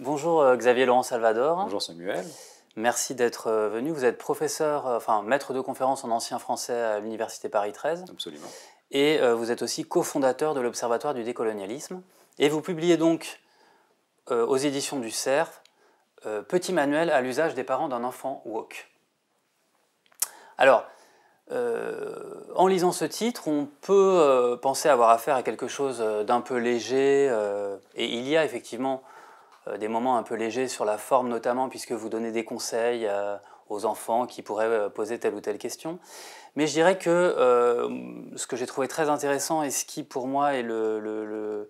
Bonjour Xavier Laurent Salvador. Bonjour Samuel. Merci d'être venu. Vous êtes professeur, maître de conférence en ancien français à l'Université Paris 13. Absolument. Et vous êtes aussi cofondateur de l'Observatoire du décolonialisme. Et vous publiez donc aux éditions du Cerf Petit manuel à l'usage des parents d'un enfant woke. Alors, en lisant ce titre, on peut penser avoir affaire à quelque chose d'un peu léger, et il y a effectivement des moments un peu légers sur la forme notamment, puisque vous donnez des conseils aux enfants qui pourraient poser telle ou telle question. Mais je dirais que ce que j'ai trouvé très intéressant et ce qui pour moi est le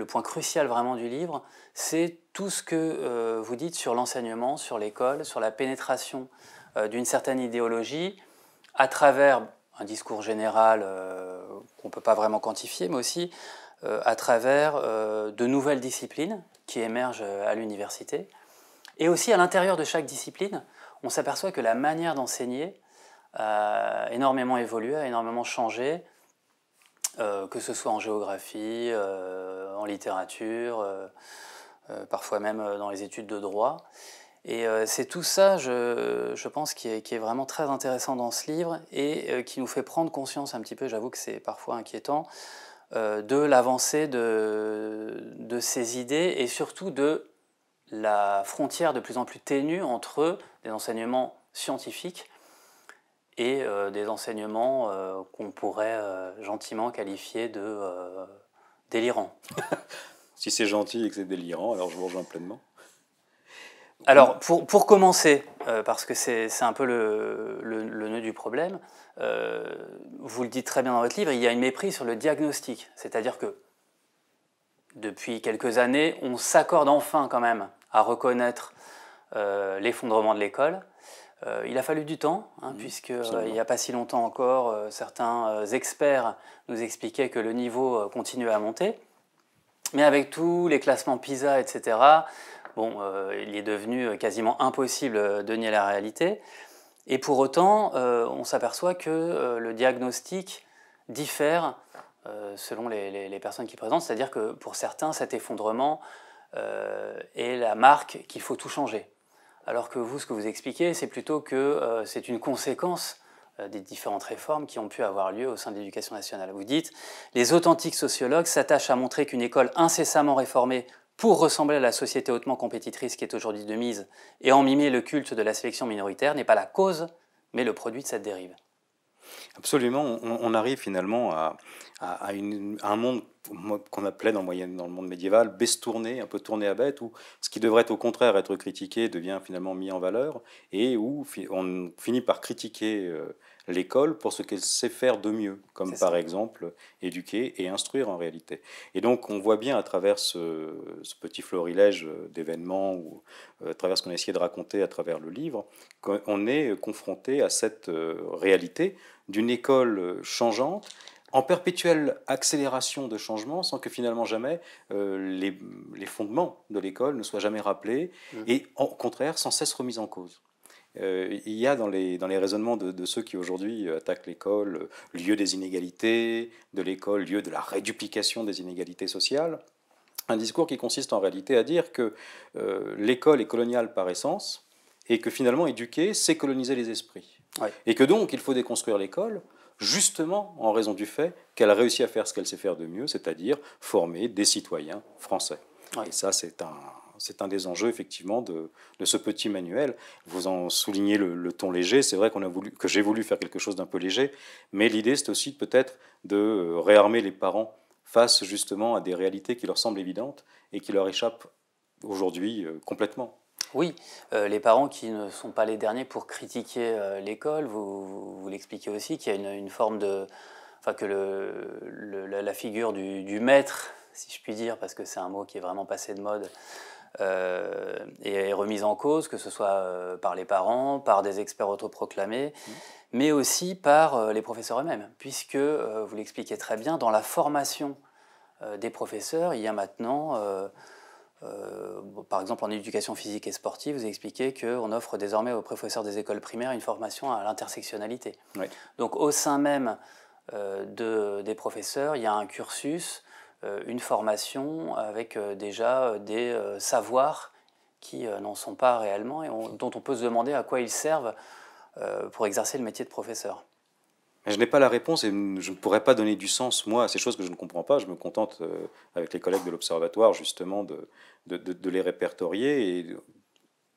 point crucial vraiment du livre, c'est tout ce que vous dites sur l'enseignement, sur l'école, sur la pénétration d'une certaine idéologie à travers un discours général qu'on ne peut pas vraiment quantifier, mais aussi à travers de nouvelles disciplines qui émergent à l'université. Et aussi à l'intérieur de chaque discipline, on s'aperçoit que la manière d'enseigner a énormément évolué, a énormément changé, que ce soit en géographie, en littérature, parfois même dans les études de droit. Et c'est tout ça, je pense, qui est vraiment très intéressant dans ce livre et qui nous fait prendre conscience un petit peu, j'avoue que c'est parfois inquiétant, de l'avancée de ces idées et surtout de la frontière de plus en plus ténue entre des enseignements scientifiques et des enseignements qu'on pourrait gentiment qualifier de délirants. Si c'est gentil et que c'est délirant, alors je vous rejoins pleinement. Alors, pour commencer, parce que c'est un peu le nœud du problème, vous le dites très bien dans votre livre, il y a une méprise sur le diagnostic. C'est-à-dire que depuis quelques années, on s'accorde enfin quand même à reconnaître l'effondrement de l'école. Il a fallu du temps, puisqu'il n'y a pas si longtemps encore, certains experts nous expliquaient que le niveau continuait à monter. Mais avec tous les classements PISA, etc., il est devenu quasiment impossible de nier la réalité. Et pour autant, on s'aperçoit que le diagnostic diffère selon les personnes qui présentent. C'est-à-dire que pour certains, cet effondrement est la marque qu'il faut tout changer. Alors que vous, ce que vous expliquez, c'est plutôt que c'est une conséquence des différentes réformes qui ont pu avoir lieu au sein de l'éducation nationale. Vous dites « Les authentiques sociologues s'attachent à montrer qu'une école incessamment réformée pour ressembler à la société hautement compétitrice qui est aujourd'hui de mise et en mimer le culte de la sélection minoritaire n'est pas la cause, mais le produit de cette dérive. » Absolument, on arrive finalement à un monde qu'on appelait dans le monde médiéval bestourné, un peu tourné à bête, où ce qui devrait au contraire être critiqué devient finalement mis en valeur, et où on finit par critiquer l'école pour ce qu'elle sait faire de mieux, comme par exemple éduquer et instruire en réalité. Et donc on voit bien à travers ce petit florilège d'événements, ou à travers ce qu'on a essayé de raconter à travers le livre, qu'on est confronté à cette réalité d'une école changeante, en perpétuelle accélération de changement, sans que finalement jamais les fondements de l'école ne soient jamais rappelés, et au contraire sans cesse remis en cause. Il y a dans les raisonnements de ceux qui aujourd'hui attaquent l'école, lieu des inégalités, de l'école, lieu de la réduplication des inégalités sociales, un discours qui consiste en réalité à dire que l'école est coloniale par essence, et que finalement éduquer, c'est coloniser les esprits. Ouais. Et que donc il faut déconstruire l'école, justement en raison du fait qu'elle a réussi à faire ce qu'elle sait faire de mieux, c'est-à-dire former des citoyens français. Ouais. Et ça, c'est un des enjeux effectivement de ce petit manuel. Vous en soulignez le ton léger, c'est vrai que j'ai voulu faire quelque chose d'un peu léger, mais l'idée c'est aussi peut-être de réarmer les parents face justement à des réalités qui leur semblent évidentes et qui leur échappent aujourd'hui complètement. Oui, les parents qui ne sont pas les derniers pour critiquer l'école, vous l'expliquez aussi, qu'il y a une forme de... Enfin, que la figure du maître, si je puis dire, parce que c'est un mot qui est vraiment passé de mode, est remise en cause, que ce soit par les parents, par des experts autoproclamés, mais aussi par les professeurs eux-mêmes, puisque, vous l'expliquez très bien, dans la formation des professeurs, il y a maintenant... par exemple, en éducation physique et sportive, vous expliquez qu'on offre désormais aux professeurs des écoles primaires une formation à l'intersectionnalité. Oui. Donc, au sein même des professeurs, il y a un cursus une formation avec déjà des savoirs qui n'en sont pas réellement et dont on peut se demander à quoi ils servent pour exercer le métier de professeur. Mais je n'ai pas la réponse et je ne pourrais pas donner du sens, moi, à ces choses que je ne comprends pas. Je me contente, avec les collègues de l'Observatoire, justement, de les répertorier et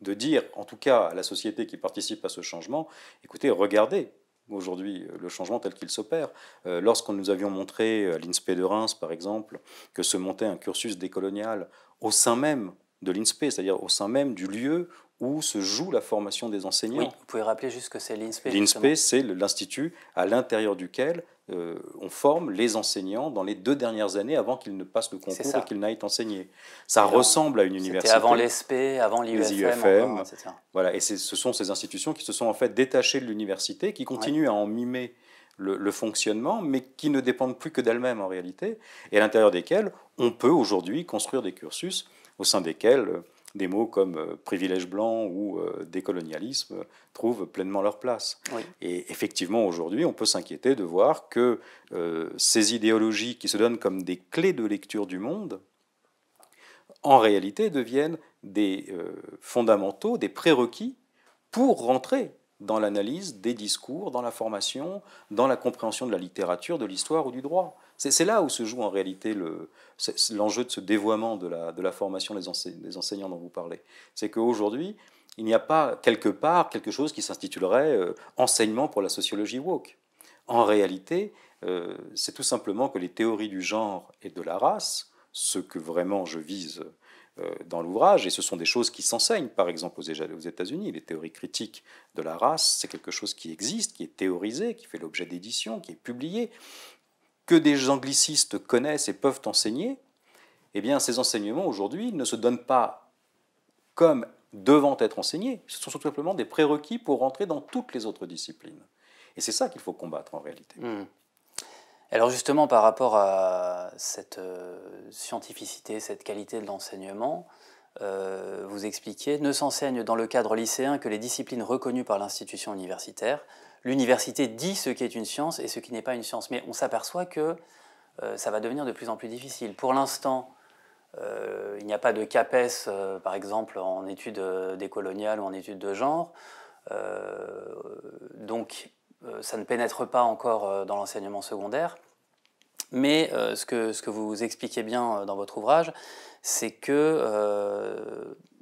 de dire, en tout cas, à la société qui participe à ce changement, écoutez, regardez aujourd'hui le changement tel qu'il s'opère. Lorsque nous avions montré à l'INSPE de Reims, par exemple, que se montait un cursus décolonial au sein même de l'INSPE, c'est-à-dire au sein même du lieu où se joue la formation des enseignants. Oui, vous pouvez rappeler juste que c'est l'INSPE. L'INSPE, c'est l'institut à l'intérieur duquel on forme les enseignants dans les 2 dernières années avant qu'ils ne passent le concours et qu'ils n'aillent enseigner. Ça ressemble à une université. C'était avant l'ESPE, avant l'IUFM, etc. Voilà, et ce sont ces institutions qui se sont en fait détachées de l'université, qui continuent à en mimer le fonctionnement, mais qui ne dépendent plus que d'elles-mêmes en réalité, et à l'intérieur desquelles on peut aujourd'hui construire des cursus au sein desquels des mots comme privilège blanc ou décolonialisme trouvent pleinement leur place. Oui. Et effectivement, aujourd'hui, on peut s'inquiéter de voir que ces idéologies qui se donnent comme des clés de lecture du monde, en réalité deviennent des fondamentaux, des prérequis pour rentrer dans l'analyse des discours, dans la formation, dans la compréhension de la littérature, de l'histoire ou du droit. C'est là où se joue en réalité l'enjeu de ce dévoiement de la formation des enseignants dont vous parlez. C'est qu'aujourd'hui, il n'y a pas quelque part quelque chose qui s'intitulerait enseignement pour la sociologie woke. En réalité, c'est tout simplement que les théories du genre et de la race, ce que vraiment je vise dans l'ouvrage, et ce sont des choses qui s'enseignent, par exemple aux États-Unis, les théories critiques de la race, c'est quelque chose qui existe, qui est théorisé, qui fait l'objet d'éditions, qui est publié, que des anglicistes connaissent et peuvent enseigner. Eh bien, ces enseignements aujourd'hui ne se donnent pas comme devant être enseignés, ce sont tout simplement des prérequis pour rentrer dans toutes les autres disciplines. Et c'est ça qu'il faut combattre en réalité. Alors justement, par rapport à cette scientificité, cette qualité de l'enseignement, vous expliquez, ne s'enseigne dans le cadre lycéen que les disciplines reconnues par l'institution universitaire. L'université dit ce qui est une science et ce qui n'est pas une science. Mais on s'aperçoit que ça va devenir de plus en plus difficile. Pour l'instant, il n'y a pas de CAPES, par exemple, en études décoloniales ou en études de genre. Donc, ça ne pénètre pas encore dans l'enseignement secondaire. Mais ce que vous expliquez bien dans votre ouvrage, c'est qu'il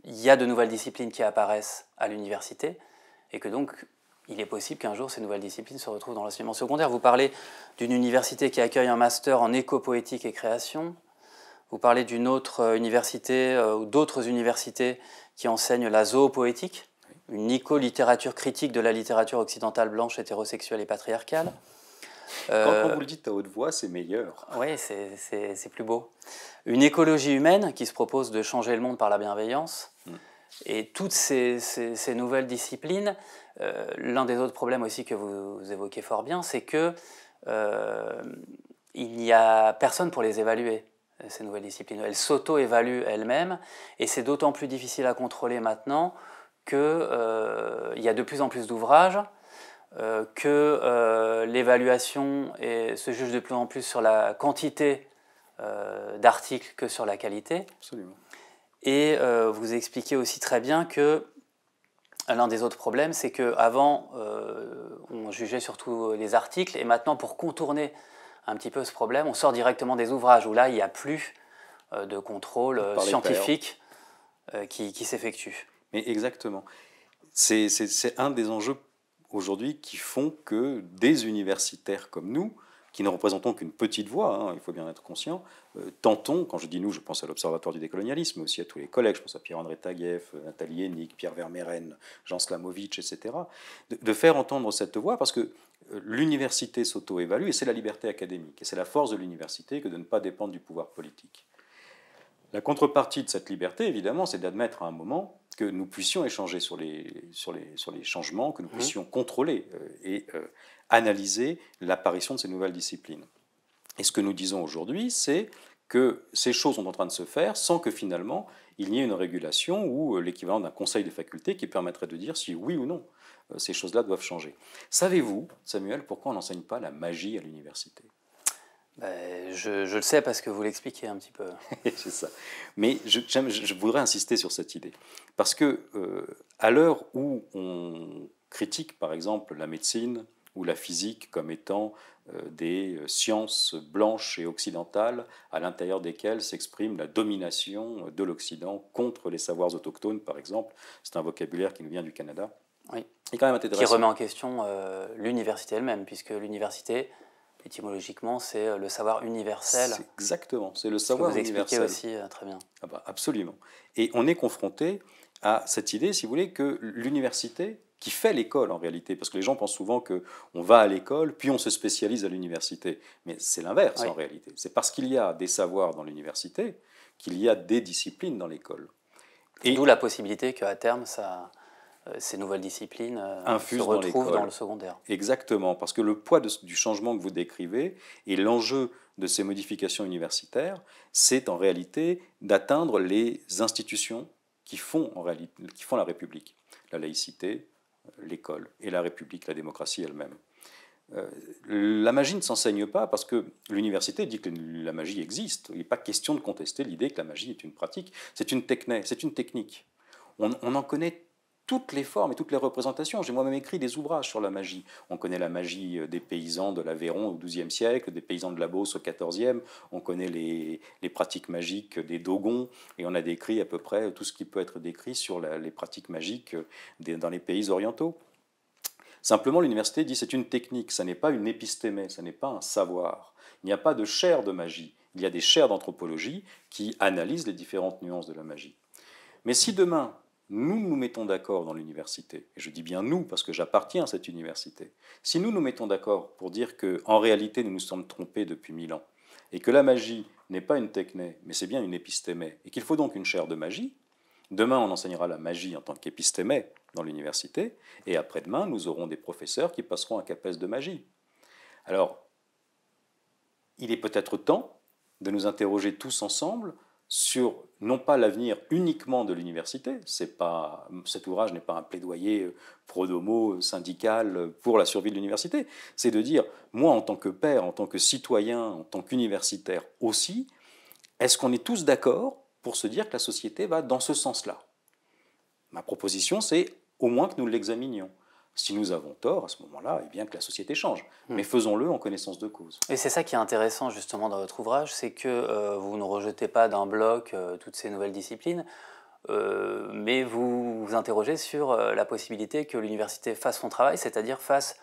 y a de nouvelles disciplines qui apparaissent à l'université et que donc il est possible qu'un jour ces nouvelles disciplines se retrouvent dans l'enseignement secondaire. Vous parlez d'une université qui accueille un master en éco-poétique et création. Vous parlez d'une autre université ou d'autres universités qui enseignent la zoopoétique, une littérature critique de la littérature occidentale blanche, hétérosexuelle et patriarcale. Quand vous le dites à haute voix, c'est meilleur. Oui, c'est plus beau. Une écologie humaine qui se propose de changer le monde par la bienveillance. Et toutes ces nouvelles disciplines, l'un des autres problèmes aussi que vous évoquez fort bien, c'est que il n'y a personne pour les évaluer, ces nouvelles disciplines. Elles s'auto-évaluent elles-mêmes, et c'est d'autant plus difficile à contrôler maintenant qu'il y a de plus en plus d'ouvrages, que l'évaluation se juge de plus en plus sur la quantité d'articles que sur la qualité. Absolument. Et vous expliquez aussi très bien que l'un des autres problèmes, c'est qu'avant, on jugeait surtout les articles, et maintenant, pour contourner un petit peu ce problème, on sort directement des ouvrages, où là, il n'y a plus de contrôle scientifique qui s'effectue. Mais exactement. C'est un des enjeux aujourd'hui qui font que des universitaires comme nous, qui ne représentons qu'une petite voix, il faut bien être conscient, tentons, quand je dis nous, je pense à l'Observatoire du décolonialisme, mais aussi à tous les collègues, je pense à Pierre-André Taguieff, Nathalie Hennig, Pierre Vermeeren, Jean Slamovitch, etc., de faire entendre cette voix, parce que l'université s'auto-évalue, et c'est la liberté académique, et c'est la force de l'université que de ne pas dépendre du pouvoir politique. La contrepartie de cette liberté, évidemment, c'est d'admettre à un moment que nous puissions échanger sur les changements, que nous puissions contrôler et analyser l'apparition de ces nouvelles disciplines. Et ce que nous disons aujourd'hui, c'est que ces choses sont en train de se faire sans que finalement il n'y ait une régulation ou l'équivalent d'un conseil des facultés qui permettrait de dire si oui ou non ces choses-là doivent changer. Savez-vous, Samuel, pourquoi on n'enseigne pas la magie à l'université ? Je le sais parce que vous l'expliquez un petit peu. C'est ça. Mais je voudrais insister sur cette idée. Parce que à l'heure où on critique, par exemple, la médecine ou la physique comme étant des sciences blanches et occidentales à l'intérieur desquelles s'exprime la domination de l'Occident contre les savoirs autochtones, par exemple, c'est un vocabulaire qui nous vient du Canada. Oui. Et quand même Qui intéressant. remet en question l'université elle-même, puisque l'université, étymologiquement, c'est le savoir universel. Exactement, c'est le Ce que savoir vous expliquez universel. aussi très bien. Ah bah, absolument. Et on est confronté à cette idée, si vous voulez, que l'université, qui fait l'école en réalité, parce que les gens pensent souvent qu'on va à l'école, puis on se spécialise à l'université. Mais c'est l'inverse Oui. en réalité. C'est parce qu'il y a des savoirs dans l'université qu'il y a des disciplines dans l'école. D'où la possibilité qu'à terme, ces nouvelles disciplines se infusent retrouvent dans dans le secondaire. Exactement, parce que le poids du changement que vous décrivez et l'enjeu de ces modifications universitaires, c'est en réalité d'atteindre les institutions qui font la République, la laïcité, l'école et la République, la démocratie elle-même. La magie ne s'enseigne pas parce que l'université dit que la magie existe. Il n'est pas question de contester l'idée que la magie est une pratique. C'est une technique. On en connaît toutes les formes et toutes les représentations. J'ai moi-même écrit des ouvrages sur la magie. On connaît la magie des paysans de l'Aveyron au XIIe siècle, des paysans de la Beauce au XIVe. On connaît les pratiques magiques des Dogons. Et on a décrit à peu près tout ce qui peut être décrit sur les pratiques magiques dans les pays orientaux. Simplement, l'université dit c'est une technique, ça n'est pas une épistémée, ça n'est pas un savoir. Il n'y a pas de chaire de magie. Il y a des chaires d'anthropologie qui analysent les différentes nuances de la magie. Mais si demain, nous nous mettons d'accord dans l'université, et je dis bien nous parce que j'appartiens à cette université, si nous nous mettons d'accord pour dire qu'en réalité nous nous sommes trompés depuis 1000 ans, et que la magie n'est pas une techné, mais c'est bien une épistémée, et qu'il faut donc une chaire de magie, demain on enseignera la magie en tant qu'épistémée dans l'université, et après-demain nous aurons des professeurs qui passeront un CAPES de magie. Alors, il est peut-être temps de nous interroger tous ensemble sur non pas l'avenir uniquement de l'université, cet ouvrage n'est pas un plaidoyer pro-domo syndical pour la survie de l'université, c'est de dire, moi en tant que père, en tant que citoyen, en tant qu'universitaire aussi, est-ce qu'on est tous d'accord pour se dire que la société va dans ce sens-là? Ma proposition, c'est au moins que nous l'examinions. Si nous avons tort, à ce moment-là, eh bien que la société change. Mais faisons-le en connaissance de cause. Et c'est ça qui est intéressant justement dans votre ouvrage, c'est que vous ne rejetez pas d'un bloc toutes ces nouvelles disciplines, mais vous vous interrogez sur la possibilité que l'université fasse son travail, c'est-à-dire fasse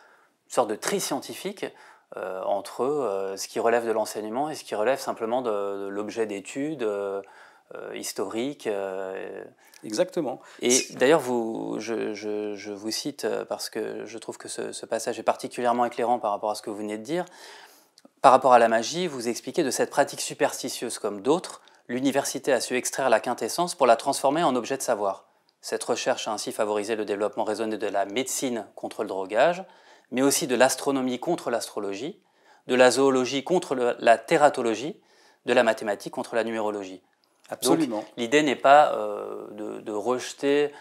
une sorte de tri scientifique entre ce qui relève de l'enseignement et ce qui relève simplement de l'objet d'étude historique. Exactement. Et d'ailleurs, je vous cite parce que je trouve que ce passage est particulièrement éclairant par rapport à ce que vous venez de dire. Par rapport à la magie, vous expliquez de cette pratique superstitieuse comme d'autres, l'université a su extraire la quintessence pour la transformer en objet de savoir. Cette recherche a ainsi favorisé le développement raisonné de la médecine contre le drogage, mais aussi de l'astronomie contre l'astrologie, de la zoologie contre la tératologie, de la mathématique contre la numérologie. Absolument. Donc l'idée n'est pas de rejeter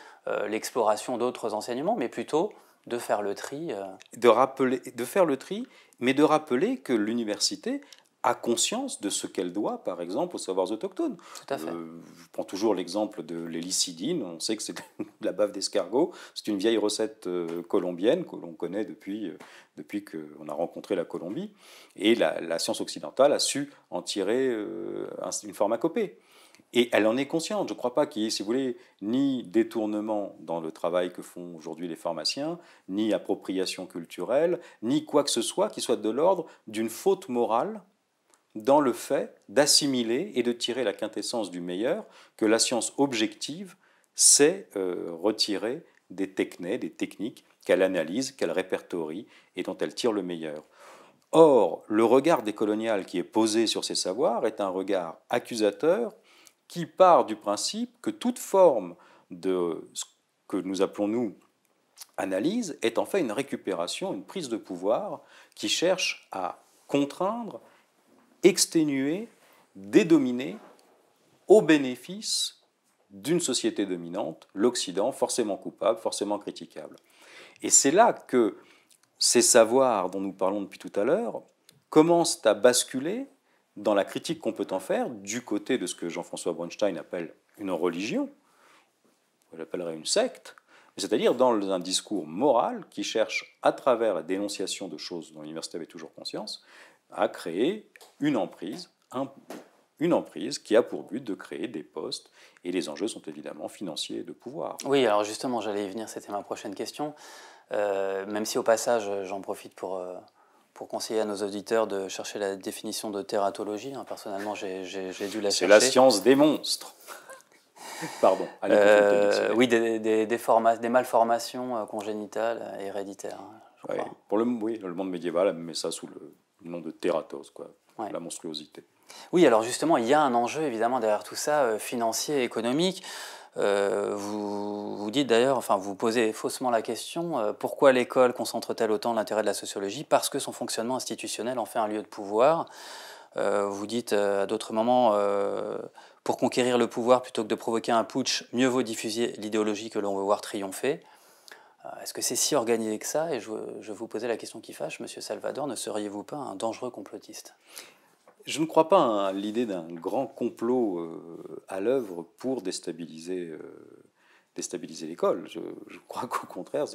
l'exploration d'autres enseignements, mais plutôt de faire le tri. De faire le tri, mais de rappeler que l'université a conscience de ce qu'elle doit, par exemple, aux savoirs autochtones. Tout à fait. Je prends toujours l'exemple de l'hélicidine. On sait que c'est de la bave d'escargot. C'est une vieille recette colombienne que l'on connaît depuis qu'on a rencontré la Colombie. Et la science occidentale a su en tirer une pharmacopée. Et elle en est consciente. Je ne crois pas qu'il y ait, si vous voulez, ni détournement dans le travail que font aujourd'hui les pharmaciens, ni appropriation culturelle, ni quoi que ce soit qui soit de l'ordre d'une faute morale dans le fait d'assimiler et de tirer la quintessence du meilleur que la science objective sait retirer des techniques qu'elle analyse, qu'elle répertorie et dont elle tire le meilleur. Or, le regard décolonial qui est posé sur ces savoirs est un regard accusateur qui part du principe que toute forme de ce que nous appelons, nous, analyse, est en fait une récupération, une prise de pouvoir qui cherche à contraindre, exténuer, dédominer au bénéfice d'une société dominante, l'Occident, forcément coupable, forcément critiquable. Et c'est là que ces savoirs dont nous parlons depuis tout à l'heure commencent à basculer dans la critique qu'on peut en faire du côté de ce que Jean-François Bronstein appelle une religion, j'appellerais une secte, c'est-à-dire dans un discours moral qui cherche, à travers la dénonciation de choses dont l'université avait toujours conscience, à créer une emprise qui a pour but de créer des postes, et les enjeux sont évidemment financiers et de pouvoir. Oui, alors justement, j'allais y venir, c'était ma prochaine question. Même si au passage, j'en profite pour conseiller à nos auditeurs de chercher la définition de tératologie. Hein. Personnellement, j'ai dû la chercher. C'est la science des monstres. Pardon. Oui, des malformations congénitales et héréditaires. Hein, oui, le monde médiéval met ça sous le nom de tératos, quoi, ouais. La monstruosité. Oui, alors justement, il y a un enjeu évidemment derrière tout ça, financier, économique. Vous dites d'ailleurs, enfin vous posez faussement la question, pourquoi l'école concentre-t-elle autant l'intérêt de la sociologie? Parce que son fonctionnement institutionnel en fait un lieu de pouvoir. Vous dites à d'autres moments, pour conquérir le pouvoir plutôt que de provoquer un putsch, mieux vaut diffuser l'idéologie que l'on veut voir triompher. Est-ce que c'est si organisé que ça? Et je vous posais la question qui fâche, Monsieur Salvador, ne seriez-vous pas un dangereux complotiste? Je ne crois pas à l'idée d'un grand complot à l'œuvre pour déstabiliser l'école. Je crois qu'au contraire,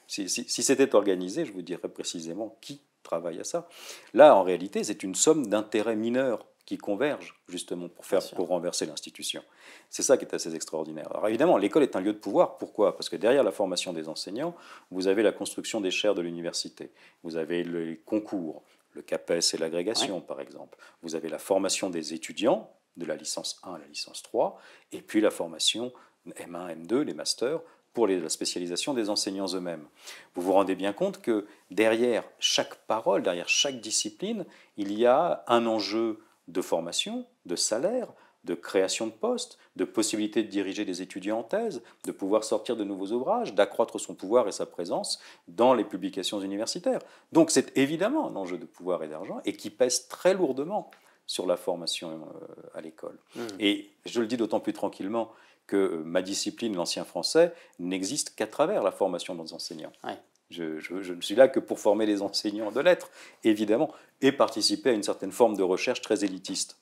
si c'était organisé, je vous dirais précisément qui travaille à ça. Là, en réalité, c'est une somme d'intérêts mineurs qui convergent justement pour renverser l'institution. C'est ça qui est assez extraordinaire. Alors évidemment, l'école est un lieu de pouvoir. Pourquoi? Parce que derrière la formation des enseignants, vous avez la construction des chaires de l'université, vous avez les concours, le CAPES et l'agrégation, par exemple. Vous avez la formation des étudiants, de la licence 1 à la licence 3, et puis la formation M1, M2, les masters, pour la spécialisation des enseignants eux-mêmes. Vous vous rendez bien compte que derrière chaque parole, derrière chaque discipline, il y a un enjeu de formation, de salaire, de création de postes, de possibilité de diriger des étudiants en thèse, de pouvoir sortir de nouveaux ouvrages, d'accroître son pouvoir et sa présence dans les publications universitaires. Donc c'est évidemment un enjeu de pouvoir et d'argent et qui pèse très lourdement sur la formation à l'école. Et je le dis d'autant plus tranquillement que ma discipline, l'ancien français, n'existe qu'à travers la formation des enseignants. Ouais. Je ne suis là que pour former les enseignants de lettres, évidemment, et participer à une certaine forme de recherche très élitiste.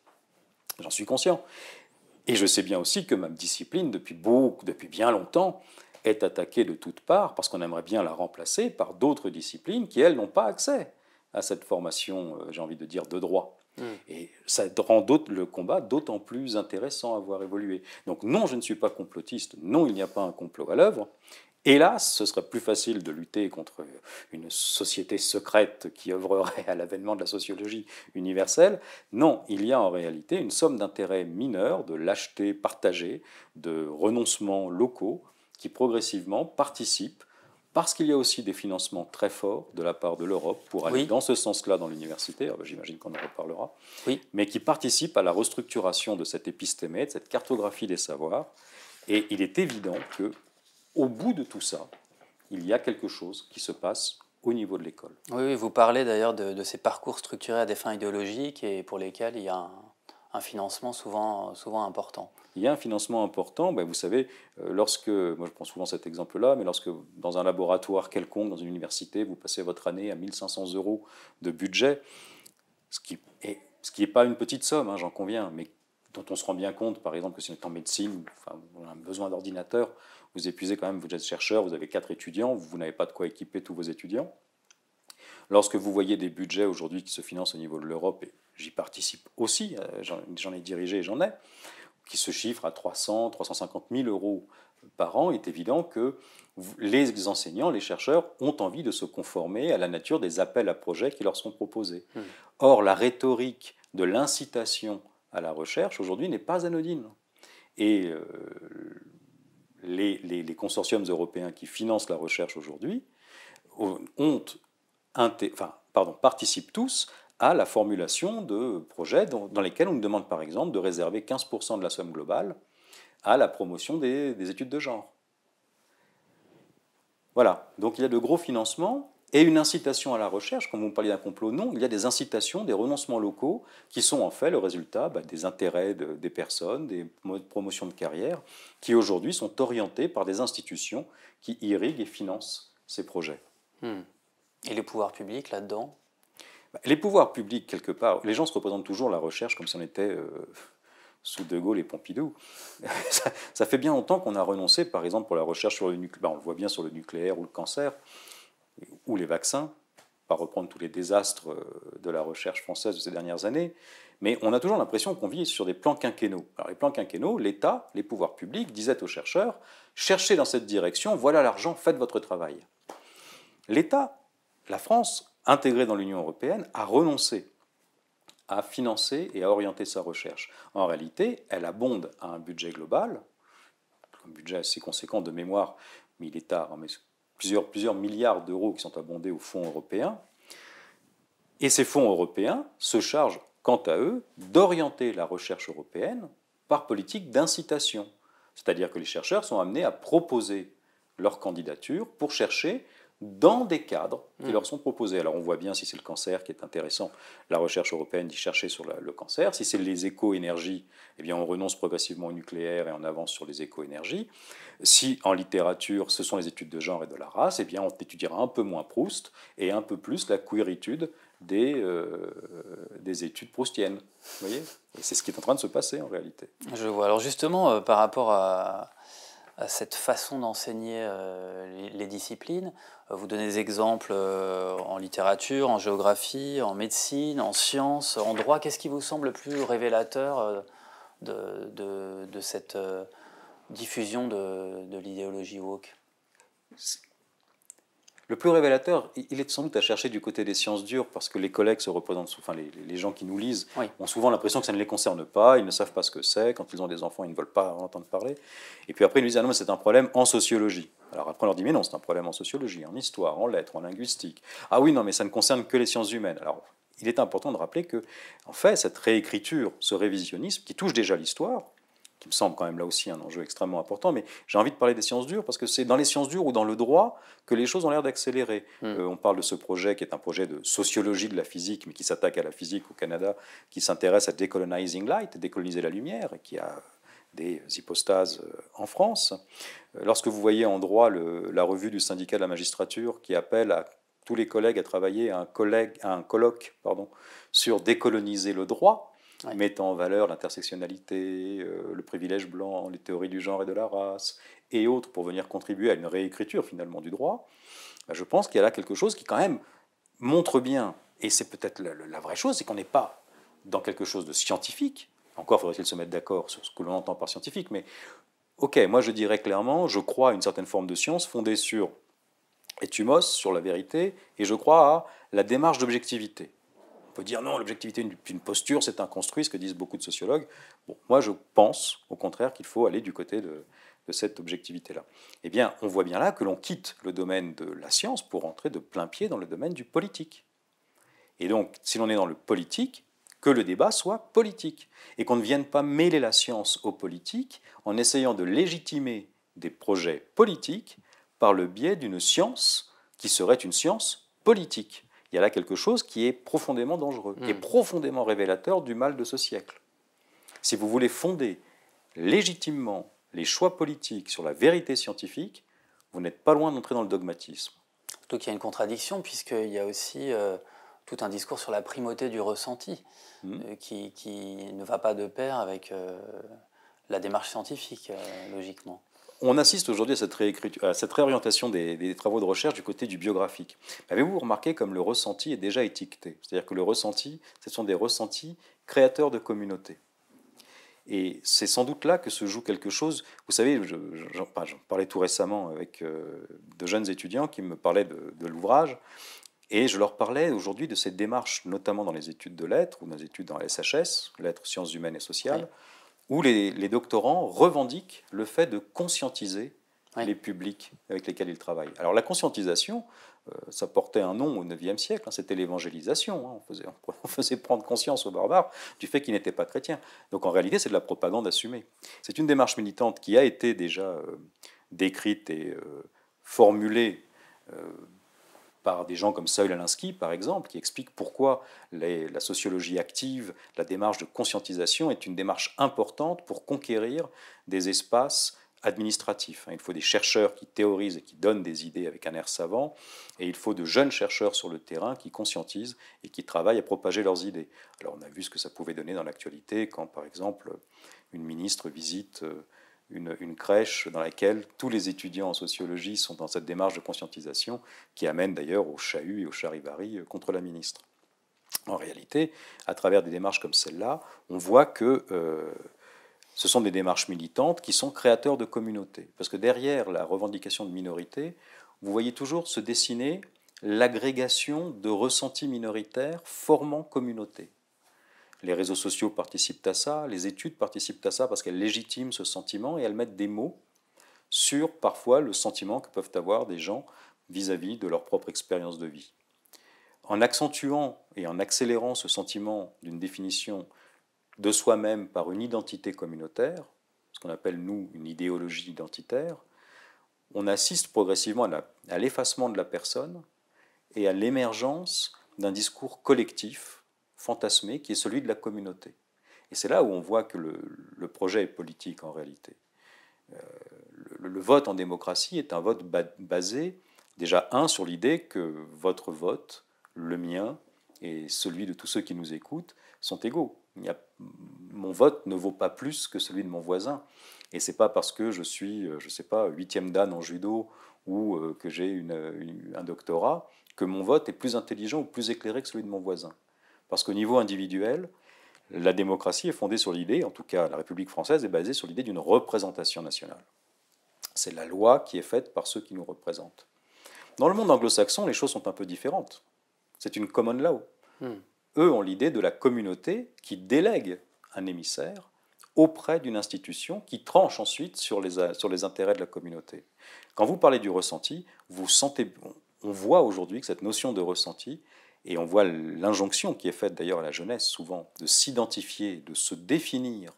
J'en suis conscient. Et je sais bien aussi que ma discipline, depuis bien longtemps, est attaquée de toutes parts, parce qu'on aimerait bien la remplacer par d'autres disciplines qui, elles, n'ont pas accès à cette formation, j'ai envie de dire, de droit. Et ça rend le combat d'autant plus intéressant à voir évoluer. Donc non, je ne suis pas complotiste, non, il n'y a pas un complot à l'œuvre. Hélas, ce serait plus facile de lutter contre une société secrète qui œuvrerait à l'avènement de la sociologie universelle. Non, il y a en réalité une somme d'intérêts mineurs, de lâcheté partagée, de renoncements locaux qui progressivement participent, parce qu'il y a aussi des financements très forts de la part de l'Europe pour aller dans ce sens-là dans l'université, j'imagine qu'on en reparlera, mais qui participent à la restructuration de cette épistémée, de cette cartographie des savoirs. Et il est évident que au bout de tout ça, il y a quelque chose qui se passe au niveau de l'école. Oui, vous parlez d'ailleurs de ces parcours structurés à des fins idéologiques et pour lesquels il y a un financement souvent important. Il y a un financement important, vous savez, moi je prends souvent cet exemple-là, mais lorsque dans un laboratoire quelconque, dans une université, vous passez votre année à 1 500 € de budget, ce qui n'est pas une petite somme, j'en conviens, mais dont on se rend bien compte, par exemple, que si on est en médecine, on a besoin d'ordinateurs, vous épuisez quand même, vous êtes chercheur, vous avez 4 étudiants, vous n'avez pas de quoi équiper tous vos étudiants. Lorsque vous voyez des budgets aujourd'hui qui se financent au niveau de l'Europe, et j'y participe aussi, j'en ai dirigé et j'en ai, qui se chiffrent à 300, 350 000 € par an, il est évident que les enseignants, les chercheurs ont envie de se conformer à la nature des appels à projets qui leur sont proposés. Or, la rhétorique de l'incitation à la recherche aujourd'hui n'est pas anodine. Et les consortiums européens qui financent la recherche aujourd'hui participent tous à la formulation de projets dans lesquels on nous demande par exemple de réserver 15% de la somme globale à la promotion des études de genre. Voilà, donc il y a de gros financements et une incitation à la recherche. Comme vous me parliez d'un complot, non, il y a des incitations, des renoncements locaux qui sont en fait le résultat des intérêts des personnes, des promotions de carrière, qui aujourd'hui sont orientés par des institutions qui irriguent et financent ces projets. Et les pouvoirs publics là-dedans? Les pouvoirs publics, quelque part, les gens se représentent toujours la recherche comme si on était sous De Gaulle et Pompidou. Ça fait bien longtemps qu'on a renoncé, par exemple, pour la recherche sur le nucléaire, on le voit bien sur le nucléaire ou le cancer, ou les vaccins, pas reprendre tous les désastres de la recherche française de ces dernières années, mais on a toujours l'impression qu'on vit sur des plans quinquennaux. Alors les plans quinquennaux, l'État, les pouvoirs publics disaient aux chercheurs, cherchez dans cette direction, voilà l'argent, faites votre travail. L'État, la France, intégrée dans l'Union européenne, a renoncé à financer et à orienter sa recherche. En réalité, elle abonde à un budget global, un budget assez conséquent de mémoire, mais il est tard, mais plusieurs milliards d'euros qui sont abondés aux fonds européens. Et ces fonds européens se chargent, quant à eux, d'orienter la recherche européenne par politique d'incitation. C'est-à-dire que les chercheurs sont amenés à proposer leur candidature pour chercher dans des cadres qui leur sont proposés. Alors on voit bien, si c'est le cancer qui est intéressant, la recherche européenne d'y chercher sur le cancer. Si c'est les éco-énergies, eh bien on renonce progressivement au nucléaire et on avance sur les éco-énergies. Si en littérature, ce sont les études de genre et de la race, eh bien on étudiera un peu moins Proust et un peu plus la queeritude des études proustiennes. Vous voyez ? Et c'est ce qui est en train de se passer en réalité. Je vois. Alors justement, par rapport à cette façon d'enseigner les disciplines. Vous donnez des exemples en littérature, en géographie, en médecine, en sciences, en droit. Qu'est-ce qui vous semble le plus révélateur de cette diffusion de l'idéologie woke ? Le plus révélateur, il est sans doute à chercher du côté des sciences dures, parce que les collègues se représentent, enfin les gens qui nous lisent, oui, ont souvent l'impression que ça ne les concerne pas, ils ne savent pas ce que c'est, quand ils ont des enfants, ils ne veulent pas en entendre parler. Et puis après, ils nous disent, ah non, c'est un problème en sociologie. Alors après, on leur dit, mais non, c'est un problème en sociologie, en histoire, en lettres, en linguistique. Ah oui, non, mais ça ne concerne que les sciences humaines. Alors, il est important de rappeler que, en fait, cette réécriture, ce révisionnisme, qui touche déjà l'histoire, qui me semble quand même là aussi un enjeu extrêmement important, mais j'ai envie de parler des sciences dures, parce que c'est dans les sciences dures ou dans le droit que les choses ont l'air d'accélérer. On parle de ce projet qui est un projet de sociologie de la physique, mais qui s'attaque à la physique au Canada, qui s'intéresse à Decolonizing Light, décoloniser la lumière, et qui a des hypostases en France. Lorsque vous voyez en droit la revue du syndicat de la magistrature qui appelle à tous les collègues à travailler à un colloque sur décoloniser le droit, ouais, mettant en valeur l'intersectionnalité, le privilège blanc, les théories du genre et de la race, et autres, pour venir contribuer à une réécriture finalement du droit, je pense qu'il y a là quelque chose qui quand même montre bien, et c'est peut-être la vraie chose, c'est qu'on n'est pas dans quelque chose de scientifique. Encore faudrait-il se mettre d'accord sur ce que l'on entend par scientifique, mais ok, moi je dirais clairement, je crois à une certaine forme de science fondée sur éthumos, sur la vérité, et je crois à la démarche d'objectivité. On peut dire non, l'objectivité d'une posture, c'est un construit, ce que disent beaucoup de sociologues. Bon, moi, je pense, au contraire, qu'il faut aller du côté de cette objectivité-là. Eh bien, on voit bien là que l'on quitte le domaine de la science pour entrer de plein pied dans le domaine du politique. Et donc, si l'on est dans le politique, que le débat soit politique, et qu'on ne vienne pas mêler la science au politique en essayant de légitimer des projets politiques par le biais d'une science qui serait une science politique. Il y a là quelque chose qui est profondément dangereux, qui est profondément révélateur du mal de ce siècle. Si vous voulez fonder légitimement les choix politiques sur la vérité scientifique, vous n'êtes pas loin d'entrer dans le dogmatisme. Surtout qu'il y a une contradiction, puisqu'il y a aussi tout un discours sur la primauté du ressenti, qui ne va pas de pair avec la démarche scientifique, logiquement. On assiste aujourd'hui à cette réorientation des travaux de recherche du côté du biographique. Avez-vous remarqué comme le ressenti est déjà étiqueté ? C'est-à-dire que le ressenti, ce sont des ressentis créateurs de communautés. Et c'est sans doute là que se joue quelque chose. Vous savez, j'en parlais tout récemment avec de jeunes étudiants qui me parlaient de l'ouvrage, et je leur parlais aujourd'hui de cette démarche, notamment dans les études de lettres ou dans les études dans la SHS, lettres, sciences humaines et sociales, où les doctorants revendiquent le fait de conscientiser les publics avec lesquels ils travaillent. Alors la conscientisation, ça portait un nom au IXe siècle, c'était l'évangélisation. On faisait prendre conscience aux barbares du fait qu'ils n'étaient pas chrétiens. Donc en réalité, c'est de la propagande assumée. C'est une démarche militante qui a été déjà décrite et formulée par des gens comme Saul Alinsky, par exemple, qui expliquent pourquoi la sociologie active, la démarche de conscientisation est une démarche importante pour conquérir des espaces administratif. Il faut des chercheurs qui théorisent et qui donnent des idées avec un air savant, et il faut de jeunes chercheurs sur le terrain qui conscientisent et qui travaillent à propager leurs idées. Alors on a vu ce que ça pouvait donner dans l'actualité quand, par exemple, une ministre visite une crèche dans laquelle tous les étudiants en sociologie sont dans cette démarche de conscientisation qui amène d'ailleurs au chahut et au charivari contre la ministre. En réalité, à travers des démarches comme celle-là, on voit que ce sont des démarches militantes qui sont créateurs de communautés. Parce que derrière la revendication de minorité, vous voyez toujours se dessiner l'agrégation de ressentis minoritaires formant communauté. Les réseaux sociaux participent à ça, les études participent à ça parce qu'elles légitiment ce sentiment et elles mettent des mots sur parfois le sentiment que peuvent avoir des gens vis-à-vis de leur propre expérience de vie. En accentuant et en accélérant ce sentiment d'une définition de soi-même par une identité communautaire, ce qu'on appelle nous une idéologie identitaire, on assiste progressivement à l'effacement de la personne et à l'émergence d'un discours collectif fantasmé qui est celui de la communauté. Et c'est là où on voit que le projet est politique en réalité. Le vote en démocratie est un vote basé déjà sur l'idée que votre vote, le mien et celui de tous ceux qui nous écoutent sont égaux. Mon vote ne vaut pas plus que celui de mon voisin. Et c'est pas parce que je suis, je sais pas, 8e dan en judo ou que j'ai un doctorat que mon vote est plus intelligent ou plus éclairé que celui de mon voisin. Parce qu'au niveau individuel, la démocratie est fondée sur l'idée, en tout cas la République française est basée sur l'idée d'une représentation nationale. C'est la loi qui est faite par ceux qui nous représentent. Dans le monde anglo-saxon, les choses sont un peu différentes. C'est une common law. Eux ont l'idée de la communauté qui délègue un émissaire auprès d'une institution qui tranche ensuite sur les intérêts de la communauté. Quand vous parlez du ressenti, on voit aujourd'hui que cette notion de ressenti, et on voit l'injonction qui est faite d'ailleurs à la jeunesse souvent, de s'identifier, de se définir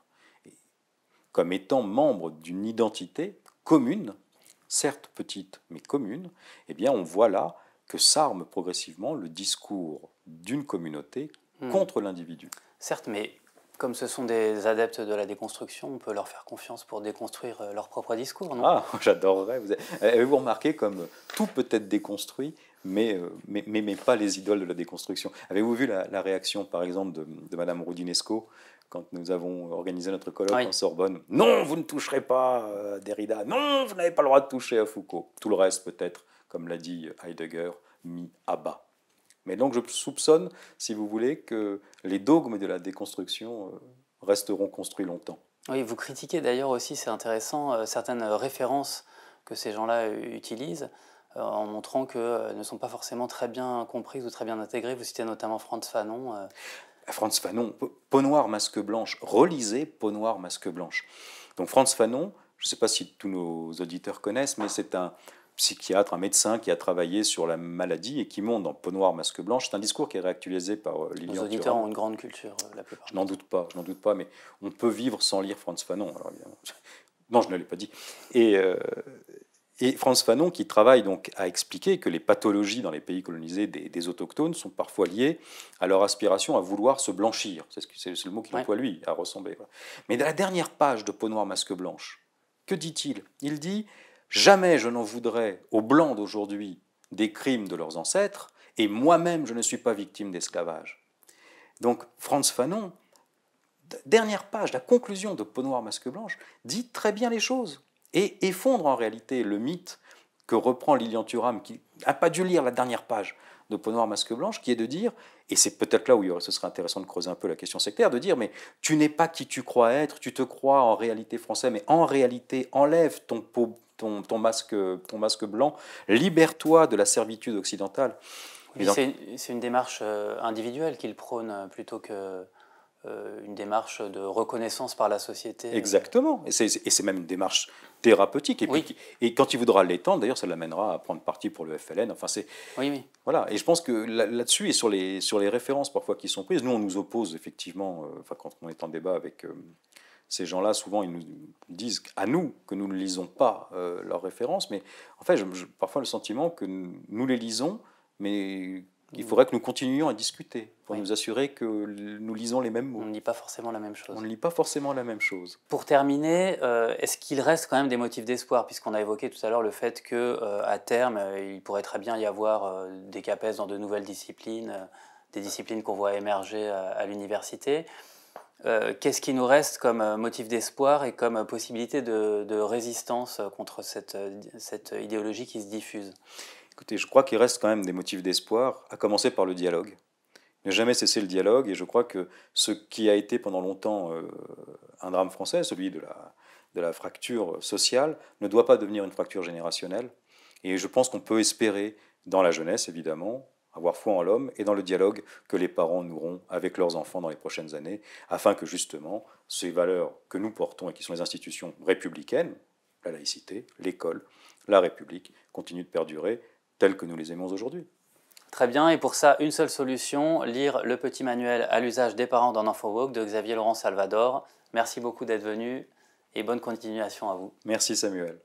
comme étant membre d'une identité commune, certes petite, mais commune, eh bien on voit là que s'arme progressivement le discours d'une communauté contre l'individu. Certes, mais comme ce sont des adeptes de la déconstruction, on peut leur faire confiance pour déconstruire leur propre discours, non? Ah, j'adorerais. Avez-vous remarqué comme tout peut être déconstruit, mais pas les idoles de la déconstruction? Avez-vous vu la réaction, par exemple, de Madame Roudinesco quand nous avons organisé notre colloque en Sorbonne? Non, vous ne toucherez pas Derrida. Non, vous n'avez pas le droit de toucher à Foucault. Tout le reste, peut-être, comme l'a dit Heidegger, mis à bas. Mais donc je soupçonne, si vous voulez, que les dogmes de la déconstruction resteront construits longtemps. Oui, vous critiquez d'ailleurs aussi, c'est intéressant, certaines références que ces gens-là utilisent, en montrant qu'elles ne sont pas forcément très bien comprises ou très bien intégrées. Vous citez notamment Frantz Fanon. Frantz Fanon, Peau noire, masque blanche. Relisez Peau noire, masque blanche. Donc Frantz Fanon, je ne sais pas si tous nos auditeurs connaissent, mais c'est un psychiatre, un médecin qui a travaillé sur la maladie et qui montre dans Peau noire, masque blanche. C'est un discours qui est réactualisé par Lilian Thuram. Les auditeurs ont une grande culture, la plupart. Je n'en doute pas, mais on peut vivre sans lire Frantz Fanon. Alors, non, je ne l'ai pas dit. Et Frantz Fanon qui travaille donc à expliquer que les pathologies dans les pays colonisés des autochtones sont parfois liées à leur aspiration à vouloir se blanchir. C'est le mot qu'il emploie lui, à ressembler. Mais dans la dernière page de Peau noire, masque blanche, que dit-il? Il dit « Jamais je n'en voudrais aux Blancs d'aujourd'hui des crimes de leurs ancêtres, et moi-même je ne suis pas victime d'esclavage. » Donc Frantz Fanon, dernière page, la conclusion de Peau noire, masque blanche, dit très bien les choses et effondre en réalité le mythe que reprend Lilian Thuram, qui n'a pas dû lire la dernière page de Peau noire, masque blanche, qui est de dire, et c'est peut-être là où ce serait intéressant de creuser un peu la question sectaire, de dire, mais tu n'es pas qui tu crois être, tu te crois en réalité français, mais en réalité, enlève ton masque blanc, libère-toi de la servitude occidentale. Oui, c'est une démarche individuelle qu'il prône plutôt que une démarche de reconnaissance par la société. Exactement, et c'est même une démarche thérapeutique. Et, puis, et quand il voudra l'étendre, d'ailleurs, ça l'amènera à prendre parti pour le FLN. Enfin, voilà. Et je pense que là-dessus et sur les références parfois qui sont prises, nous on nous oppose effectivement. Quand on est en débat avec ces gens-là, souvent ils nous disent à nous que nous ne lisons pas leurs références, mais en fait, j'ai parfois le sentiment que nous les lisons, mais Il faudrait que nous continuions à discuter pour Oui. nous assurer que nous lisons les mêmes On mots. ne lit pas forcément la même chose. On ne lit pas forcément la même chose. Pour terminer, est-ce qu'il reste quand même des motifs d'espoir, puisqu'on a évoqué tout à l'heure le fait qu'à terme, il pourrait très bien y avoir des CAPES dans de nouvelles disciplines, des disciplines qu'on voit émerger à l'université. Qu'est-ce qui nous reste comme motif d'espoir et comme possibilité de résistance contre cette idéologie qui se diffuse? Écoutez, je crois qu'il reste quand même des motifs d'espoir, à commencer par le dialogue. Ne jamais cesser le dialogue, et je crois que ce qui a été pendant longtemps un drame français, celui de la fracture sociale, ne doit pas devenir une fracture générationnelle. Et je pense qu'on peut espérer, dans la jeunesse évidemment, avoir foi en l'homme et dans le dialogue que les parents noueront avec leurs enfants dans les prochaines années, afin que justement ces valeurs que nous portons et qui sont les institutions républicaines, la laïcité, l'école, la République, continuent de perdurer telles que nous les aimons aujourd'hui. Très bien, et pour ça, une seule solution, lire le petit manuel à l'usage des parents d'un enfant woke de Xavier Laurent Salvador. Merci beaucoup d'être venu et bonne continuation à vous. Merci Samuel.